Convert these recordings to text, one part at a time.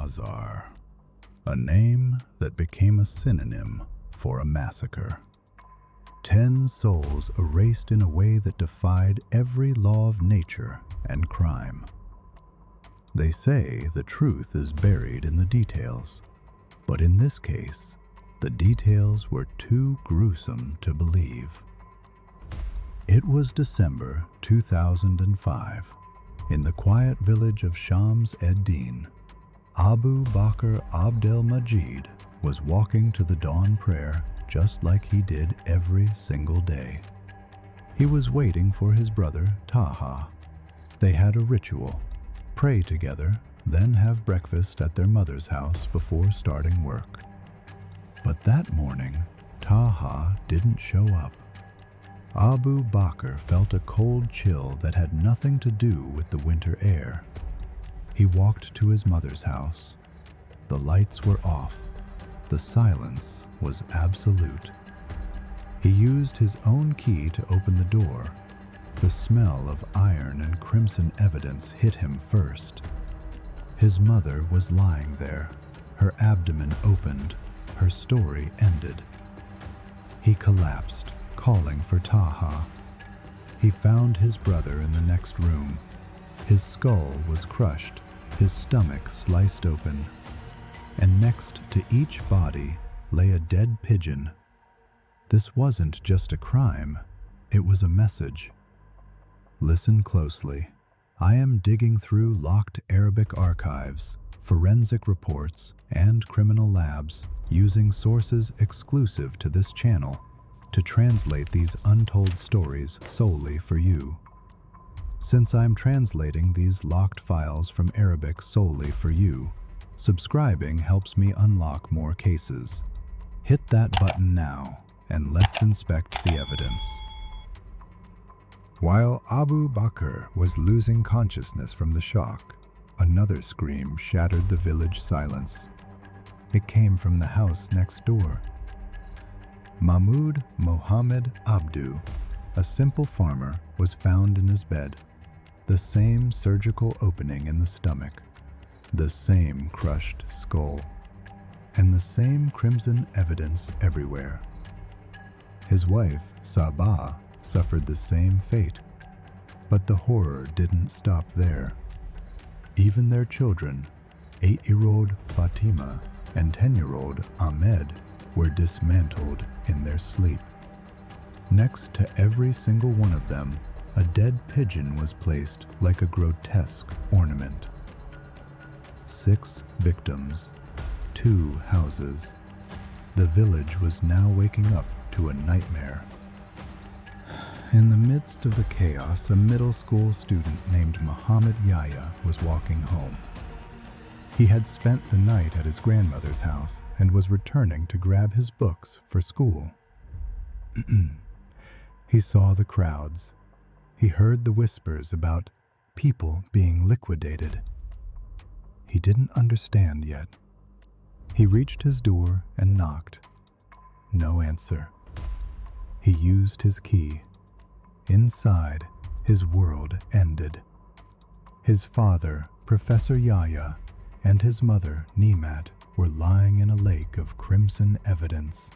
Bazaar, a name that became a synonym for a massacre. 10 souls erased in a way that defied every law of nature and crime. They say the truth is buried in the details, but in this case, the details were too gruesome to believe. It was December 2005. In the quiet village of Shams Ed-deen, Abu Bakr Abdel-Majid was walking to the dawn prayer just like he did every single day. He was waiting for his brother Taha. They had a ritual: pray together, then have breakfast at their mother's house before starting work. But that morning, Taha didn't show up. Abu Bakr felt a cold chill that had nothing to do with the winter air. He walked to his mother's house. The lights were off. The silence was absolute. He used his own key to open the door. The smell of iron and crimson evidence hit him first. His mother was lying there, her abdomen opened, her story ended. He collapsed, calling for Taha. He found his brother in the next room. His skull was crushed, his stomach sliced open, and next to each body lay a dead pigeon. This wasn't just a crime, it was a message. Listen closely. I am digging through locked Arabic archives, forensic reports, and criminal labs using sources exclusive to this channel to translate these untold stories solely for you. Since I'm translating these locked files from Arabic solely for you, subscribing helps me unlock more cases. Hit that button now, and let's inspect the evidence. While Abu Bakr was losing consciousness from the shock, another scream shattered the village silence. It came from the house next door. Mahmoud Mohammed Abdu, a simple farmer, was found in his bed. The same surgical opening in the stomach, the same crushed skull, and the same crimson evidence everywhere. His wife, Sabah, suffered the same fate, but the horror didn't stop there. Even their children, 8-year-old Fatima and 10-year-old Ahmed, were dismantled in their sleep. Next to every single one of them, a dead pigeon was placed like a grotesque ornament. 6 victims, 2 houses. The village was now waking up to a nightmare. In the midst of the chaos, a middle school student named Muhammad Yahya was walking home. He had spent the night at his grandmother's house and was returning to grab his books for school. He saw the crowds. He heard the whispers about people being liquidated. He didn't understand yet. He reached his door and knocked. No answer. He used his key. Inside, his world ended. His father, Professor Yahya, and his mother, Nemat, were lying in a lake of crimson evidence.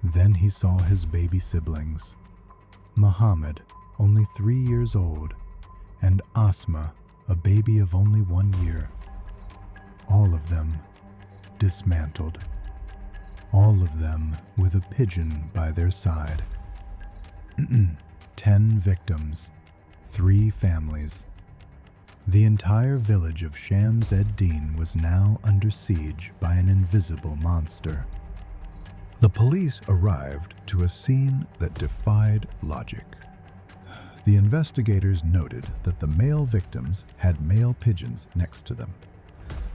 Then he saw his baby siblings. Muhammad, only 3 years old, and Asma, a baby of only 1 year. All of them dismantled. All of them with a pigeon by their side. 10 victims, 3 families. The entire village of Shams Ed-deen was now under siege by an invisible monster. The police arrived to a scene that defied logic. The investigators noted that the male victims had male pigeons next to them,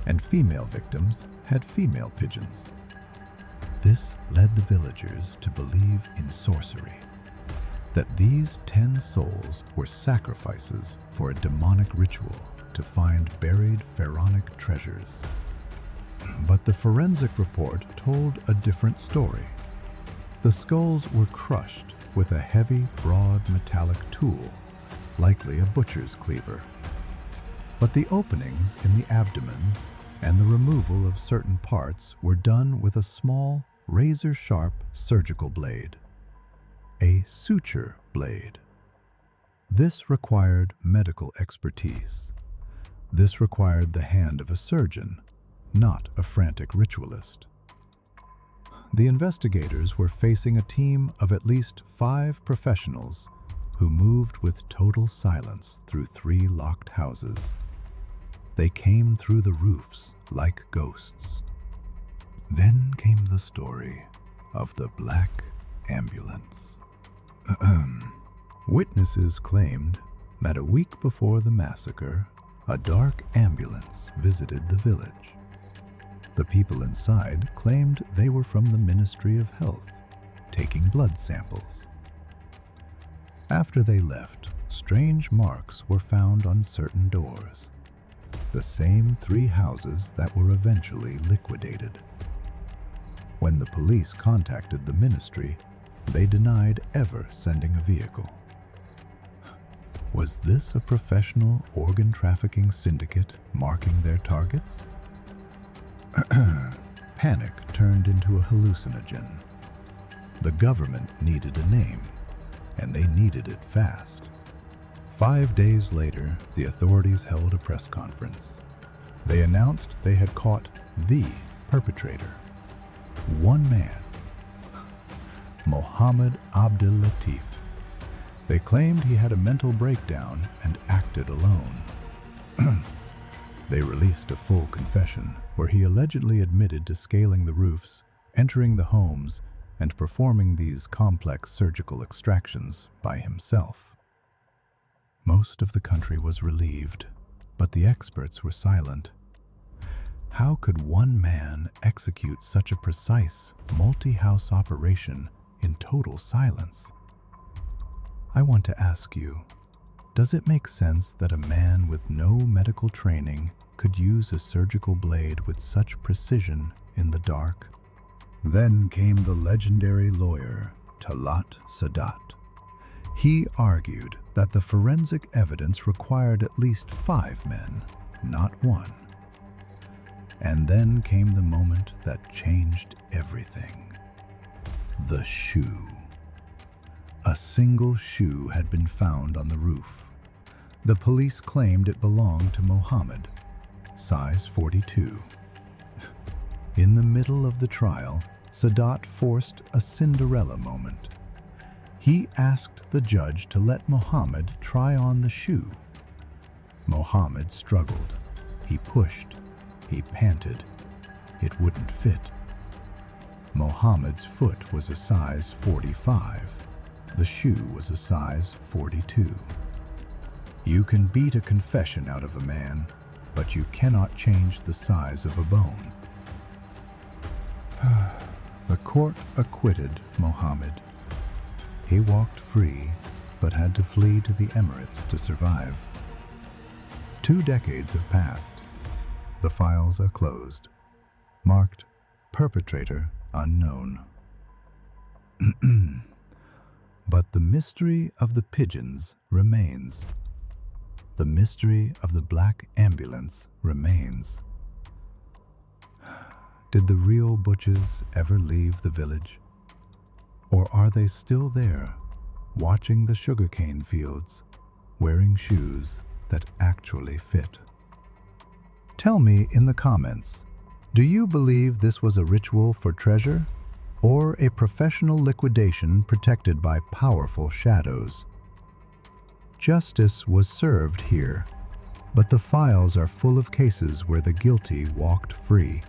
and female victims had female pigeons. This led the villagers to believe in sorcery, that these 10 souls were sacrifices for a demonic ritual to find buried pharaonic treasures. But the forensic report told a different story. The skulls were crushed with a heavy, broad metallic tool, likely a butcher's cleaver. But the openings in the abdomens and the removal of certain parts were done with a small, razor-sharp surgical blade, a suture blade. This required medical expertise. This required the hand of a surgeon, not a frantic ritualist. The investigators were facing a team of at least 5 professionals who moved with total silence through 3 locked houses. They came through the roofs like ghosts. Then came the story of the Black Ambulance. Witnesses claimed that a week before the massacre, a dark ambulance visited the village. The people inside claimed they were from the Ministry of Health, taking blood samples. After they left, strange marks were found on certain doors, the same 3 houses that were eventually liquidated. When the police contacted the ministry, they denied ever sending a vehicle. Was this a professional organ trafficking syndicate marking their targets? Panic turned into a hallucinogen. The government needed a name, and they needed it fast. 5 days later, the authorities held a press conference. They announced they had caught the perpetrator. One man, Mohammed Abdel Latif. They claimed he had a mental breakdown and acted alone. They released a full confession where he allegedly admitted to scaling the roofs, entering the homes, and performing these complex surgical extractions by himself. Most of the country was relieved, but the experts were silent. How could one man execute such a precise, multi-house operation in total silence? I want to ask you, does it make sense that a man with no medical training could use a surgical blade with such precision in the dark? Then came the legendary lawyer, Talat Sadat. He argued that the forensic evidence required at least 5 men, not 1. And then came the moment that changed everything. The shoe. A single shoe had been found on the roof. The police claimed it belonged to Mohammed, size 42. In the middle of the trial, Sadat forced a Cinderella moment. He asked the judge to let Mohammed try on the shoe. Mohammed struggled. He pushed. He panted. It wouldn't fit. Mohammed's foot was a size 45. The shoe was a size 42. You can beat a confession out of a man, but you cannot change the size of a bone. The court acquitted Mohammed. He walked free, but had to flee to the Emirates to survive. 2 decades have passed. The files are closed, marked perpetrator unknown. But the mystery of the pigeons remains. The mystery of the Black Ambulance remains. Did the real butchers ever leave the village? Or are they still there, watching the sugarcane fields, wearing shoes that actually fit? Tell me in the comments, do you believe this was a ritual for treasure, or a professional liquidation protected by powerful shadows? Justice was served here, but the files are full of cases where the guilty walked free.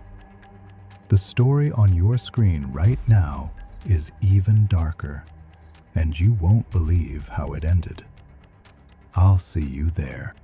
The story on your screen right now is even darker, and you won't believe how it ended. I'll see you there.